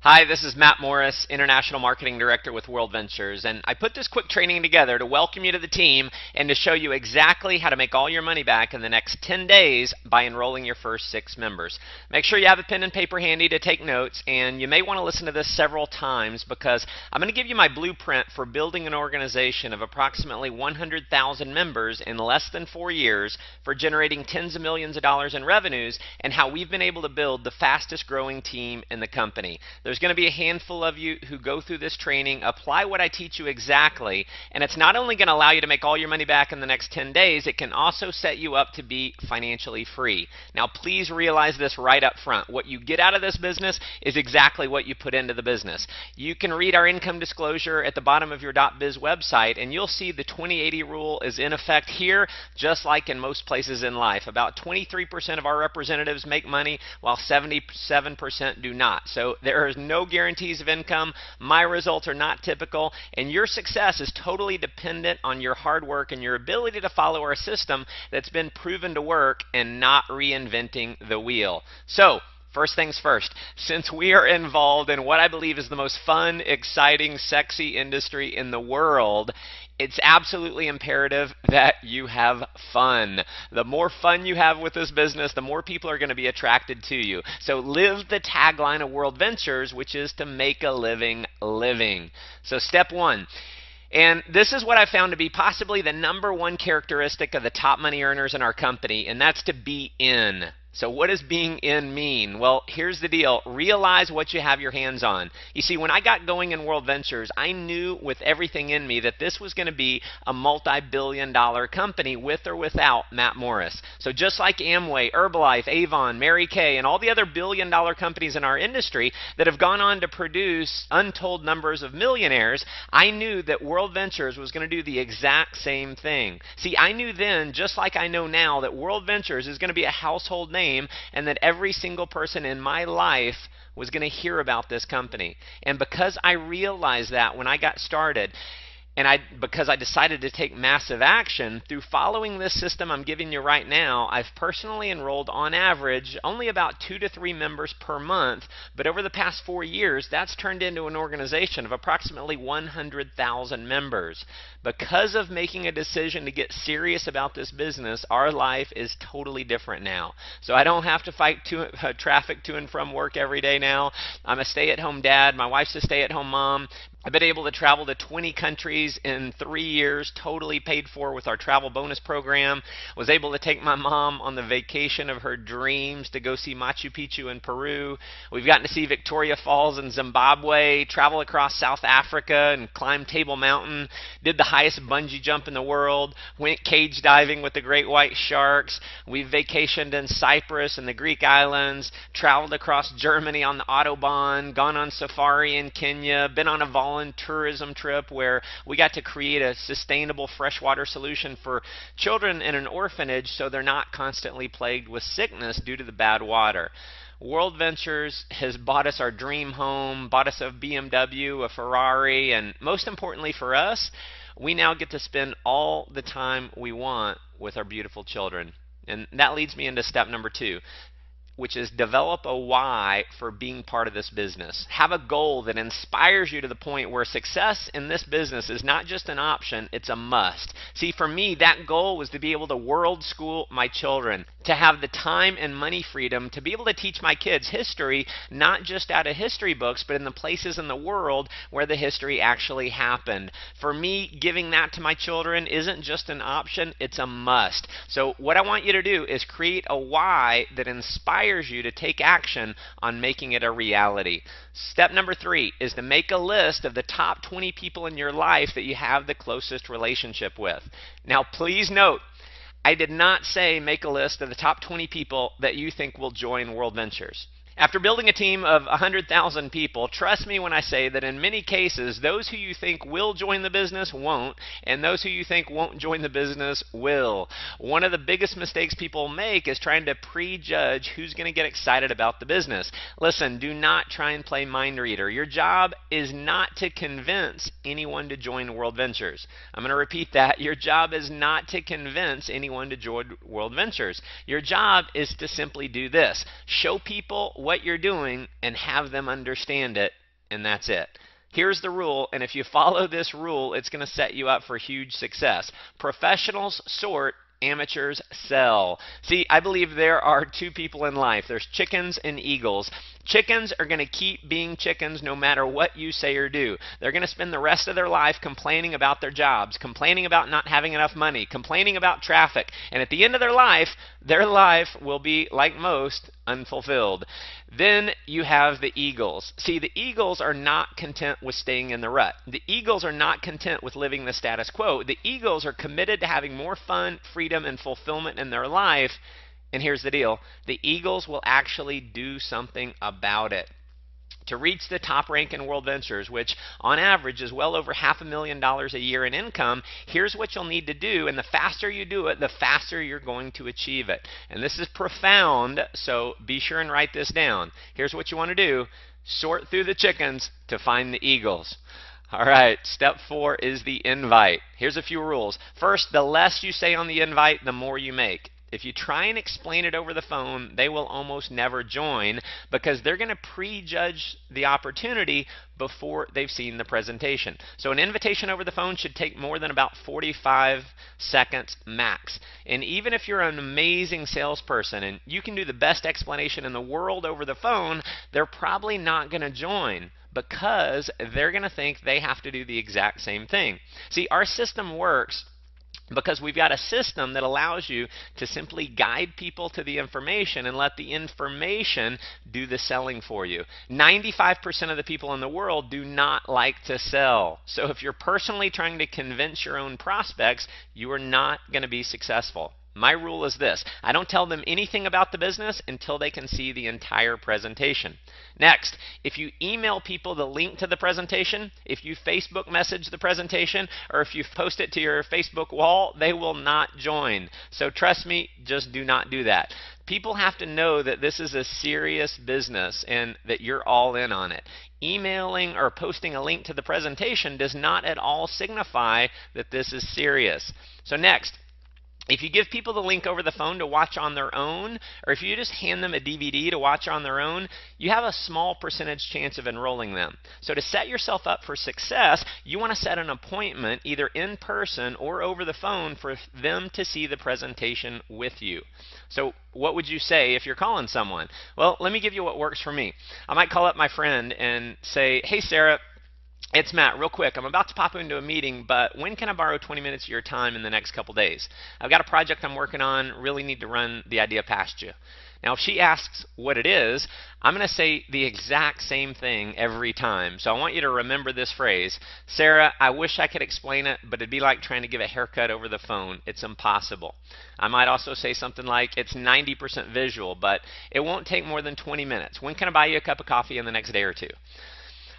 Hi, this is Matt Morris, International Marketing Director with World Ventures, and I put this quick training together to welcome you to the team and to show you exactly how to make all your money back in the next 10 days by enrolling your first 6 members. Make sure you have a pen and paper handy to take notes, and you may want to listen to this several times because I'm going to give you my blueprint for building an organization of approximately 100,000 members in less than 4 years for generating tens of millions of dollars in revenues and how we've been able to build the fastest growing team in the company. There's going to be a handful of you who go through this training, apply what I teach you exactly, and it's not only going to allow you to make all your money back in the next 10 days, it can also set you up to be financially free. Now, please realize this right up front. What you get out of this business is exactly what you put into the business. You can read our income disclosure at the bottom of your .biz website, and you'll see the 20/80 rule is in effect here, just like in most places in life. About 23% of our representatives make money, while 77% do not. So there is no guarantees of income. My results are not typical, and your success is totally dependent on your hard work and your ability to follow our system that's been proven to work and not reinventing the wheel. So, first things first, since we are involved in what I believe is the most fun, exciting, sexy industry in the world, it's absolutely imperative that you have fun. The more fun you have with this business, the more people are going to be attracted to you. So live the tagline of World Ventures, which is to make a living living. So step one. And this is what I found to be possibly the #1 characteristic of the top money earners in our company, and that's to be in. So what does being in mean? Well, here's the deal. Realize what you have your hands on. You see, when I got going in World Ventures, I knew with everything in me that this was going to be a multi-billion-dollar company with or without Matt Morris. So just like Amway, Herbalife, Avon, Mary Kay, and all the other billion-dollar companies in our industry that have gone on to produce untold numbers of millionaires, I knew that World Ventures was going to do the exact same thing. See, I knew then, just like I know now, that World Ventures is going to be a household name and that every single person in my life was going to hear about this company. And because I realized that when I got started, and because I decided to take massive action, through following this system I'm giving you right now, I've personally enrolled on average only about 2 to 3 members per month, but over the past 4 years, that's turned into an organization of approximately 100,000 members. Because of making a decision to get serious about this business, our life is totally different now. So I don't have to fight traffic to and from work every day now. I'm a stay-at-home dad. My wife's a stay-at-home mom. I've been able to travel to 20 countries in 3 years, totally paid for with our travel bonus program. Was able to take my mom on the vacation of her dreams to go see Machu Picchu in Peru. We've gotten to see Victoria Falls in Zimbabwe, travel across South Africa and climb Table Mountain, did the highest bungee jump in the world, went cage diving with the great white sharks. We've vacationed in Cyprus and the Greek islands, traveled across Germany on the Autobahn, gone on safari in Kenya, been on a tourism trip where we got to create a sustainable freshwater solution for children in an orphanage so they're not constantly plagued with sickness due to the bad water. World Ventures has bought us our dream home, bought us a BMW, a Ferrari, and most importantly for us, we now get to spend all the time we want with our beautiful children. And that leads me into step number 2. Which is develop a why for being part of this business. Have a goal that inspires you to the point where success in this business is not just an option, it's a must. See, for me, that goal was to be able to world school my children, to have the time and money freedom to be able to teach my kids history, not just out of history books, but in the places in the world where the history actually happened. For me, giving that to my children isn't just an option, it's a must. So what I want you to do is create a why that inspires you to take action on making it a reality. Step number 3 is to make a list of the top 20 people in your life that you have the closest relationship with. Now, please note, I did not say make a list of the top 20 people that you think will join World Ventures. After building a team of 100,000 people, trust me when I say that in many cases, those who you think will join the business won't, and those who you think won't join the business will. One of the biggest mistakes people make is trying to prejudge who's going to get excited about the business. Listen, do not try and play mind reader. Your job is not to convince anyone to join World Ventures. I'm going to repeat that. Your job is not to convince anyone to join World Ventures. Your job is to simply do this. Show people what you're doing and have them understand it, and that's it. Here's the rule, and if you follow this rule, it's going to set you up for huge success. Professionals sort, amateurs sell. See, I believe there are two people in life. There's chickens and eagles. Chickens are going to keep being chickens no matter what you say or do. They're going to spend the rest of their life complaining about their jobs, complaining about not having enough money, complaining about traffic, and at the end of their life will be, like most, unfulfilled. Then you have the eagles. See, the eagles are not content with staying in the rut. The eagles are not content with living the status quo. The eagles are committed to having more fun, freedom, and fulfillment in their life. And here's the deal. The eagles will actually do something about it. To reach the top rank in World Ventures, which on average is well over $500,000 a year in income, here's what you'll need to do, and the faster you do it, the faster you're going to achieve it. And this is profound, so be sure and write this down. Here's what you want to do. Sort through the chickens to find the eagles. All right, step 4 is the invite. Here's a few rules. First, the less you say on the invite, the more you make. If you try and explain it over the phone, they will almost never join because they're going to prejudge the opportunity before they've seen the presentation. So an invitation over the phone should take more than about 45 seconds max. And even if you're an amazing salesperson and you can do the best explanation in the world over the phone, they're probably not going to join because they're going to think they have to do the exact same thing. See, our system works because we've got a system that allows you to simply guide people to the information and let the information do the selling for you. 95% of the people in the world do not like to sell. So if you're personally trying to convince your own prospects, you are not going to be successful. My rule is this: I don't tell them anything about the business until they can see the entire presentation. Next, if you email people the link to the presentation, if you Facebook message the presentation, or if you post it to your Facebook wall, they will not join. So trust me, just do not do that. People have to know that this is a serious business and that you're all in on it. Emailing or posting a link to the presentation does not at all signify that this is serious. So next, if you give people the link over the phone to watch on their own, or if you just hand them a DVD to watch on their own, you have a small percentage chance of enrolling them. So to set yourself up for success, you want to set an appointment either in person or over the phone for them to see the presentation with you. So what would you say if you're calling someone? Well, let me give you what works for me. I might call up my friend and say, "Hey Sarah, it's Matt, real quick. I'm about to pop into a meeting, but when can I borrow 20 minutes of your time in the next couple days? I've got a project I'm working on, really need to run the idea past you." Now, if she asks what it is, I'm going to say the exact same thing every time. So I want you to remember this phrase: "Sarah, I wish I could explain it, but it'd be like trying to give a haircut over the phone. It's impossible." I might also say something like, "It's 90% visual, but it won't take more than 20 minutes. When can I buy you a cup of coffee in the next day or two?"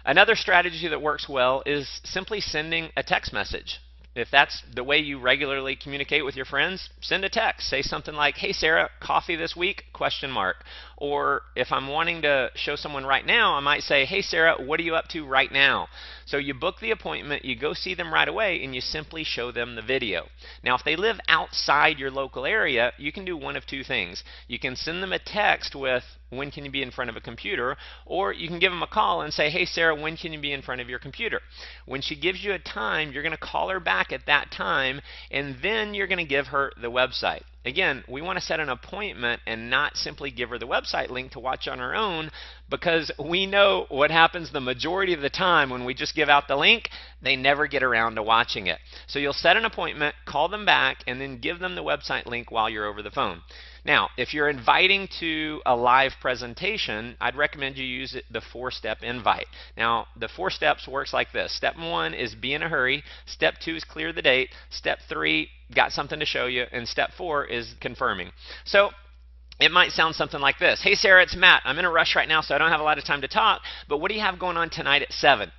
Another strategy that works well is simply sending a text message. If that's the way you regularly communicate with your friends, send a text. Say something like, "Hey Sarah, coffee this week?" ? Or if I'm wanting to show someone right now, I might say, "Hey Sarah, what are you up to right now?" So you book the appointment, you go see them right away, and you simply show them the video. Now, if they live outside your local area, you can do one of two things. You can send them a text with, "When can you be in front of a computer?" Or you can give them a call and say, "Hey Sarah, when can you be in front of your computer?" When she gives you a time, you're going to call her back at that time, and then you're going to give her the website. Again, we want to set an appointment and not simply give her the website link to watch on her own, because we know what happens the majority of the time when we just give out the link. They never get around to watching it. So you'll set an appointment, call them back, and then give them the website link while you're over the phone. Now, if you're inviting to a live presentation, I'd recommend you use the 4-step invite. Now, the 4 steps works like this. Step 1 is be in a hurry. Step 2 is clear the date. Step 3, got something to show you. And step 4 is confirming. So it might sound something like this: "Hey Sarah, it's Matt. I'm in a rush right now, so I don't have a lot of time to talk, but what do you have going on tonight at 7?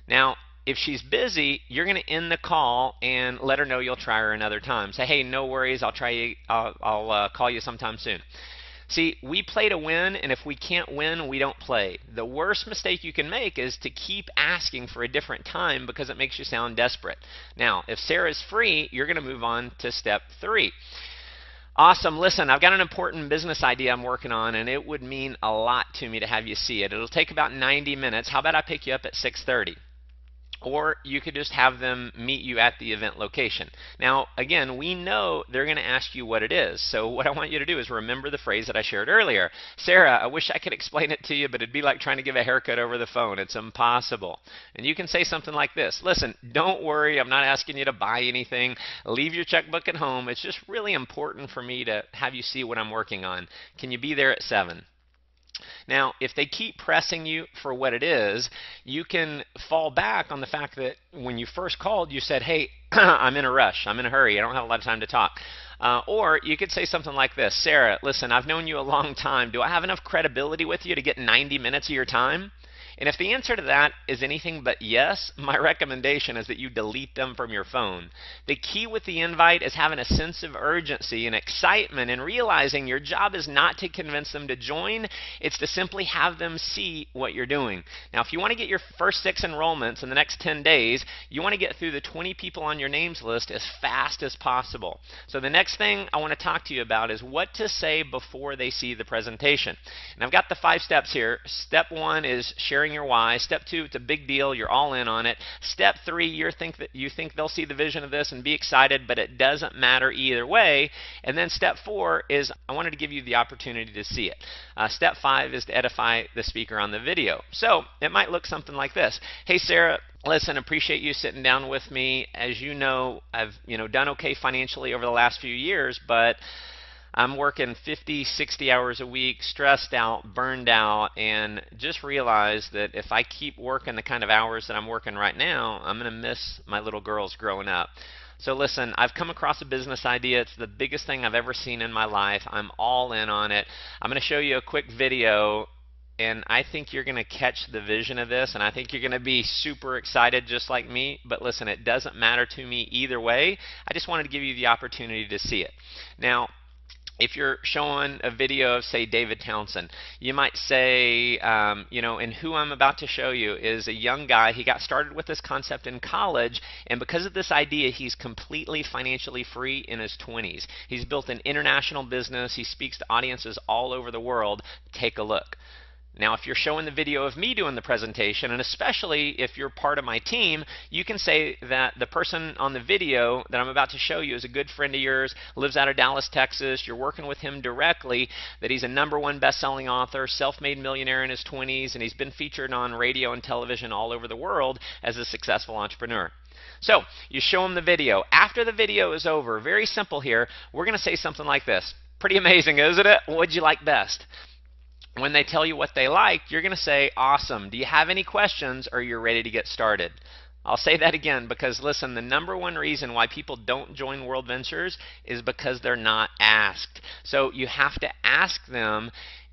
Now, if she's busy, you're going to end the call and let her know you'll try her another time. Say, "Hey, no worries, I'll call you sometime soon." See, we play to win, and if we can't win, we don't play. The worst mistake you can make is to keep asking for a different time because it makes you sound desperate. Now, if Sarah's free, you're going to move on to step 3. Awesome. Listen, I've got an important business idea I'm working on, and it would mean a lot to me to have you see it. It'll take about 90 minutes. How about I pick you up at 6:30? Or you could just have them meet you at the event location. Now, again, we know they're going to ask you what it is. So what I want you to do is remember the phrase that I shared earlier. Sarah, I wish I could explain it to you, but it'd be like trying to give a haircut over the phone. It's impossible. And you can say something like this. Listen, don't worry. I'm not asking you to buy anything. Leave your checkbook at home. It's just really important for me to have you see what I'm working on. Can you be there at 7? Now, if they keep pressing you for what it is, you can fall back on the fact that when you first called, you said, hey, I'm in a rush. I'm in a hurry. I don't have a lot of time to talk. Or you could say something like this. Sarah, listen, I've known you a long time. Do I have enough credibility with you to get 90 minutes of your time? And if the answer to that is anything but yes, my recommendation is that you delete them from your phone. The key with the invite is having a sense of urgency and excitement and realizing your job is not to convince them to join, it's to simply have them see what you're doing. Now, if you want to get your first 6 enrollments in the next 10 days, you want to get through the 20 people on your names list as fast as possible. So the next thing I want to talk to you about is what to say before they see the presentation. And I've got the 5 steps here. Step 1 is sharing your why. Step 2, it's a big deal. You're all in on it. Step 3, you think they'll see the vision of this and be excited, but it doesn't matter either way. And then step 4 is I wanted to give you the opportunity to see it. Step 5 is to edify the speaker on the video. So it might look something like this. Hey, Sarah, listen, appreciate you sitting down with me. As you know, I've done okay financially over the last few years, but I'm working 50, 60 hours a week, stressed out, burned out, and just realized that if I keep working the kind of hours that I'm working right now, I'm going to miss my little girls growing up. So listen, I've come across a business idea. It's the biggest thing I've ever seen in my life. I'm all in on it. I'm going to show you a quick video, and I think you're going to catch the vision of this, and I think you're going to be super excited just like me. But listen, it doesn't matter to me either way. I just wanted to give you the opportunity to see it. Now, if you're showing a video of, say, David Townsend, you might say, and who I'm about to show you is a young guy. He got started with this concept in college, and because of this idea, he's completely financially free in his 20s. He's built an international business. He speaks to audiences all over the world. Take a look. Now, if you're showing the video of me doing the presentation, and especially if you're part of my team, you can say that the person on the video that I'm about to show you is a good friend of yours, lives out of Dallas, Texas, you're working with him directly, that he's a #1 best-selling author, self-made millionaire in his 20s, and he's been featured on radio and television all over the world as a successful entrepreneur. So, you show him the video. After the video is over, very simple here, we're going to say something like this. Pretty amazing, isn't it? What'd you like best? When they tell you what they like, you're going to say, awesome. Do you have any questions, or you're ready to get started? I'll say that again because, listen, the #1 reason why people don't join World Ventures is because they're not asked. So you have to ask them.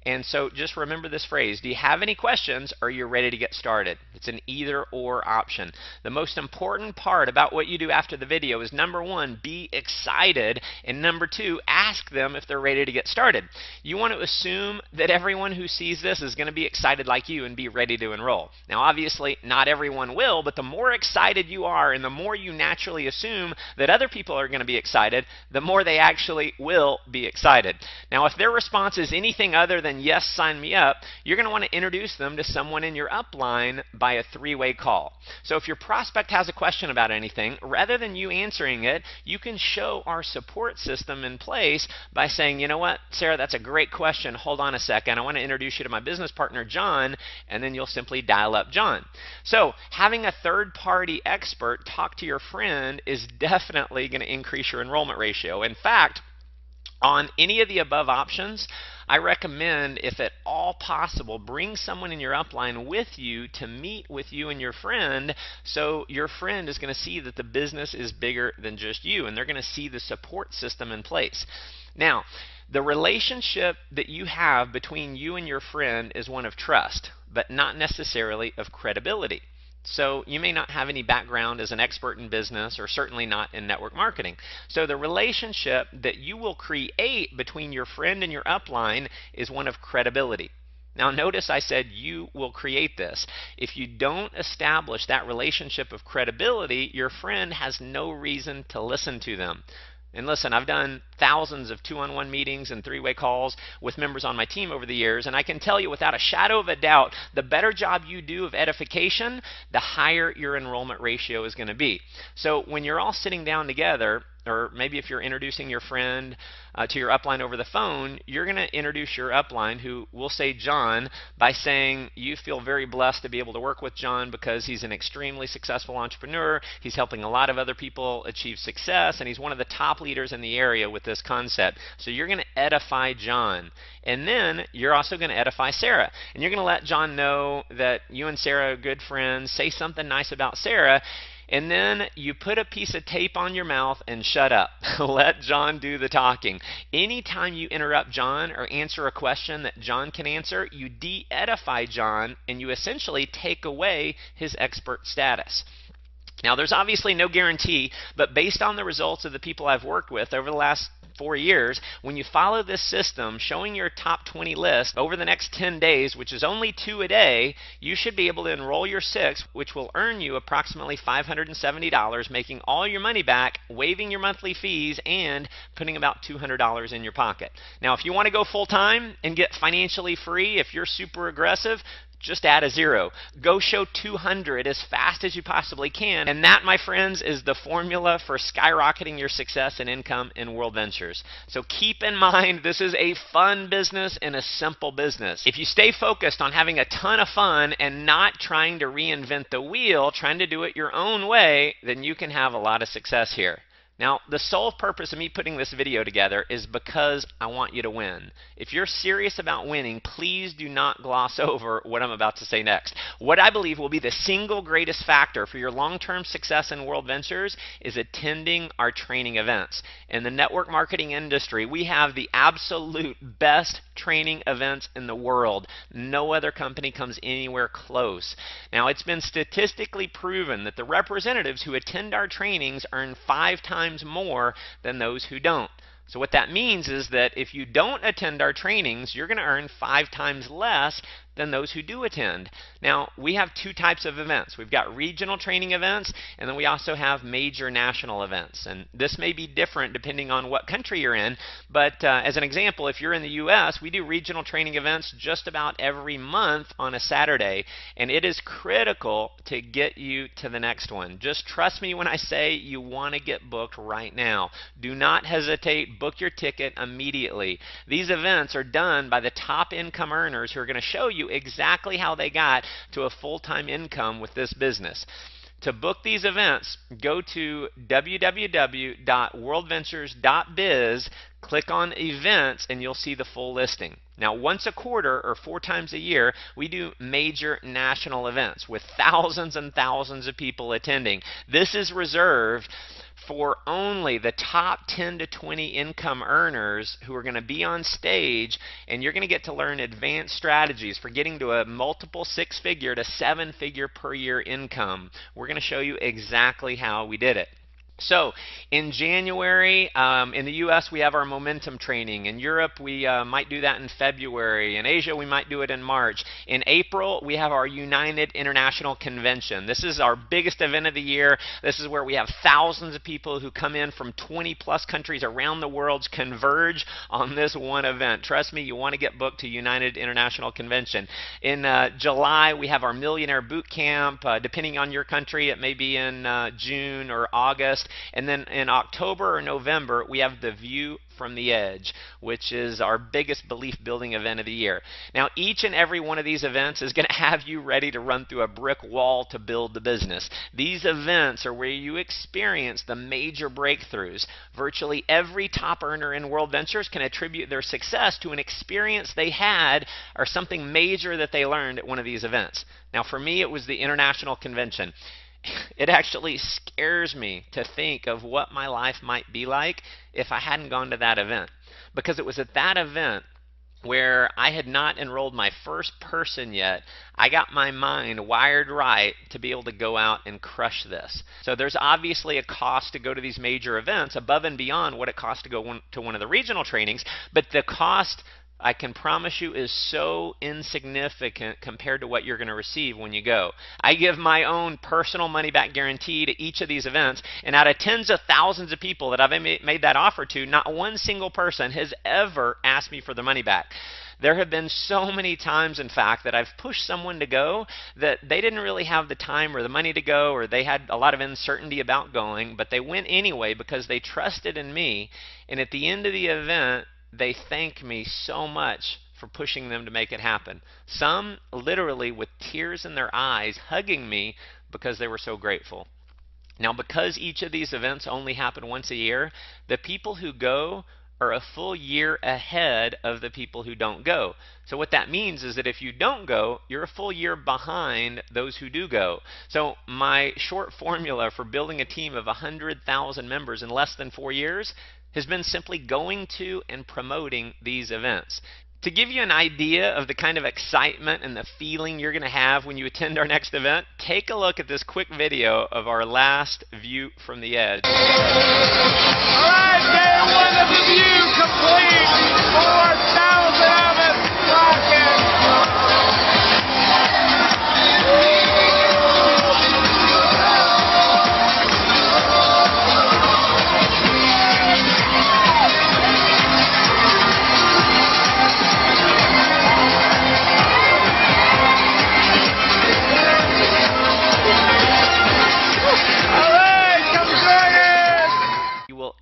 And so just remember this phrase. Do you have any questions, or you're ready to get started? It's an either-or option. The most important part about what you do after the video is, #1, be excited, and #2, ask them if they're ready to get started. You want to assume that everyone who sees this is going to be excited like you and be ready to enroll. Now, obviously, not everyone will, but the more excited you are and the more you naturally assume that other people are going to be excited, the more they actually will be excited. Now, if their response is anything other than yes, sign me up, you're going to want to introduce them to someone in your upline by a 3-way call. So if your prospect has a question about anything, rather than you answering it, you can show our support system in place by saying, you know what, Sarah, that's a great question. Hold on a second. I want to introduce you to my business partner, John, and then you'll simply dial up John. So having a third-party expert talk to your friend is definitely going to increase your enrollment ratio. In fact, on any of the above options, I recommend, if at all possible, bring someone in your upline with you to meet with you and your friend, so your friend is going to see that the business is bigger than just you, and they're going to see the support system in place. Now, the relationship that you have between you and your friend is one of trust, but not necessarily of credibility. So you may not have any background as an expert in business, or certainly not in network marketing. So the relationship that you will create between your friend and your upline is one of credibility. Now notice I said you will create this. If you don't establish that relationship of credibility, your friend has no reason to listen to them. And listen, I've done thousands of two-on-one meetings and three-way calls with members on my team over the years, and I can tell you without a shadow of a doubt, the better job you do of edification, the higher your enrollment ratio is going to be. So when you're all sitting down together, or maybe if you're introducing your friend to your upline over the phone, you're going to introduce your upline, who will say John, by saying you feel very blessed to be able to work with John because he's an extremely successful entrepreneur, he's helping a lot of other people achieve success, and he's one of the top leaders in the area with this concept. So you're going to edify John. And then you're also going to edify Sarah. And you're going to let John know that you and Sarah are good friends, say something nice about Sarah, and then you put a piece of tape on your mouth and shut up. Let John do the talking. Anytime you interrupt John or answer a question that John can answer, you de-edify John and you essentially take away his expert status. Now, there's obviously no guarantee, but based on the results of the people I've worked with over the last 4 years, when you follow this system, showing your top 20 list over the next 10 days, which is only 2 a day, you should be able to enroll your 6, which will earn you approximately $570, making all your money back, waiving your monthly fees, and putting about $200 in your pocket. Now, if you want to go full-time and get financially free, if you're super aggressive, just add a 0. Go show 200 as fast as you possibly can. And that, my friends, is the formula for skyrocketing your success and income in World Ventures. So keep in mind, this is a fun business and a simple business. If you stay focused on having a ton of fun and not trying to reinvent the wheel, trying to do it your own way, then you can have a lot of success here. Now, the sole purpose of me putting this video together is because I want you to win. If you're serious about winning, please do not gloss over what I'm about to say next. What I believe will be the single greatest factor for your long-term success in World Ventures is attending our training events. In the network marketing industry, we have the absolute best training events in the world. No other company comes anywhere close. Now, it's been statistically proven that the representatives who attend our trainings earn 5 times more than those who don't. So what that means is that if you don't attend our trainings, you're going to earn 5 times less than those who do attend. Now, we have 2 types of events. We've got regional training events, and then we also have major national events. And this may be different depending on what country you're in, but as an example, if you're in the US, we do regional training events just about every month on a Saturday, and it is critical to get you to the next one. Just trust me when I say you want to get booked right now. Do not hesitate. Book your ticket immediately. These events are done by the top income earners who are going to show you exactly how they got to a full-time income with this business. To book these events, go to www.worldventures.biz, click on events, and you'll see the full listing. Now, once a quarter or 4 times a year, we do major national events with thousands and thousands of people attending. This is reserved for only the top 10 to 20 income earners who are going to be on stage, and you're going to get to learn advanced strategies for getting to a multiple 6-figure to 7-figure per year income. We're going to show you exactly how we did it. So in January, in the US, we have our momentum training. In Europe, we might do that in February. In Asia, we might do it in March. In April, we have our United International Convention. This is our biggest event of the year. This is where we have thousands of people who come in from 20-plus countries around the world converge on this one event. Trust me, you want to get booked to United International Convention. In July, we have our Millionaire Boot Camp. Depending on your country, it may be in June or August. And then in October or November, we have the View from the Edge, which is our biggest belief-building event of the year. Now, each and every one of these events is going to have you ready to run through a brick wall to build the business. These events are where you experience the major breakthroughs. Virtually every top earner in World Ventures can attribute their success to an experience they had or something major that they learned at one of these events. Now, for me, it was the International Convention. It actually scares me to think of what my life might be like if I hadn't gone to that event, because it was at that event where I had not enrolled my first person yet. I got my mind wired right to be able to go out and crush this. So there's obviously a cost to go to these major events above and beyond what it costs to go to one of the regional trainings, but the cost I can promise you is so insignificant compared to what you're going to receive when you go. I give my own personal money back guarantee to each of these events, and out of tens of thousands of people that I've made that offer to, not one single person has ever asked me for their money back. There have been so many times, in fact, that I've pushed someone to go that they didn't really have the time or the money to go, or they had a lot of uncertainty about going, but they went anyway because they trusted in me, and at the end of the event, they thank me so much for pushing them to make it happen. Some literally with tears in their eyes hugging me because they were so grateful. Now, because each of these events only happen once a year, the people who go are a full year ahead of the people who don't go. So what that means is that if you don't go, you're a full year behind those who do go. So my short formula for building a team of 100,000 members in less than 4 years has been simply going to and promoting these events. To give you an idea of the kind of excitement and the feeling you're going to have when you attend our next event, take a look at this quick video of our last view from the edge. All right, day one of the view complete. 4,000 of us rocking.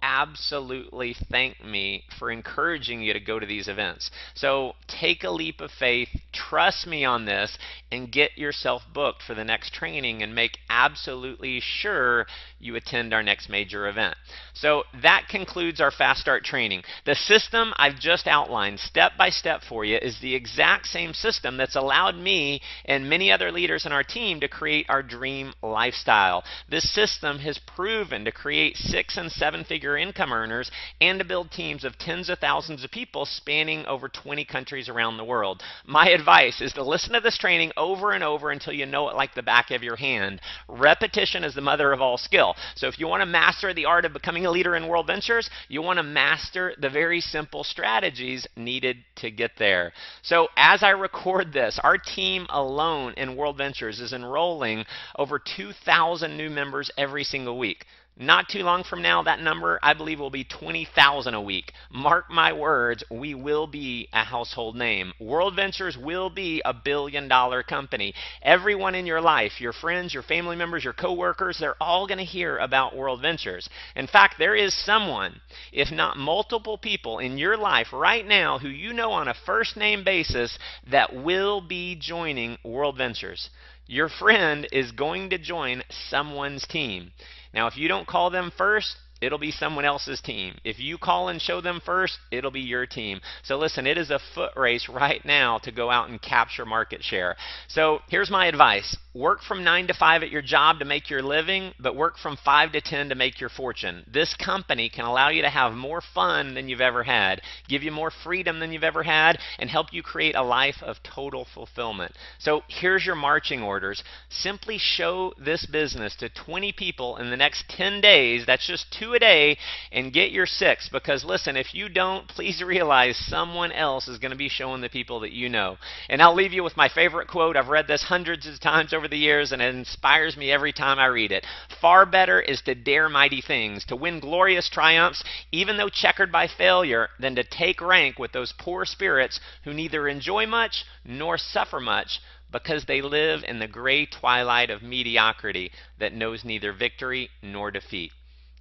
Absolutely thank me for encouraging you to go to these events. So take a leap of faith, trust me on this, and get yourself booked for the next training and make absolutely sure you attend our next major event. So that concludes our Fast Start training. The system I've just outlined step by step for you is the exact same system that's allowed me and many other leaders in our team to create our dream lifestyle. This system has proven to create 6- and 7-figure income earners and to build teams of tens of thousands of people spanning over 20 countries around the world. My advice is to listen to this training over and over until you know it like the back of your hand. Repetition is the mother of all skill. So if you want to master the art of becoming a leader in World Ventures, you want to master the very simple strategies needed to get there. So as I record this, our team alone in World Ventures is enrolling over 2,000 new members every single week. Not too long from now, that number, I believe, will be 20,000 a week. Mark my words, we will be a household name. World Ventures will be a billion-dollar company. Everyone in your life, your friends, your family members, your coworkers, they're all going to hear about World Ventures. In fact, there is someone, if not multiple people in your life right now who you know on a first-name basis that will be joining World Ventures. Your friend is going to join someone's team. Now, if you don't call them first, it'll be someone else's team. If you call and show them first, it'll be your team. So listen, it is a foot race right now to go out and capture market share. So here's my advice. Work from 9 to 5 at your job to make your living, but work from 5 to 10 to make your fortune. This company can allow you to have more fun than you've ever had, give you more freedom than you've ever had, and help you create a life of total fulfillment. So here's your marching orders. Simply show this business to 20 people in the next 10 days. That's just 2 a day, and get your 6. Because listen, if you don't, please realize someone else is going to be showing the people that you know. And I'll leave you with my favorite quote. I've read this hundreds of times over the years, and it inspires me every time I read it. Far better is to dare mighty things, to win glorious triumphs, even though checkered by failure, than to take rank with those poor spirits who neither enjoy much nor suffer much, because they live in the gray twilight of mediocrity that knows neither victory nor defeat.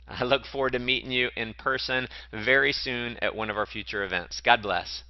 I look forward to meeting you in person very soon at one of our future events. God bless.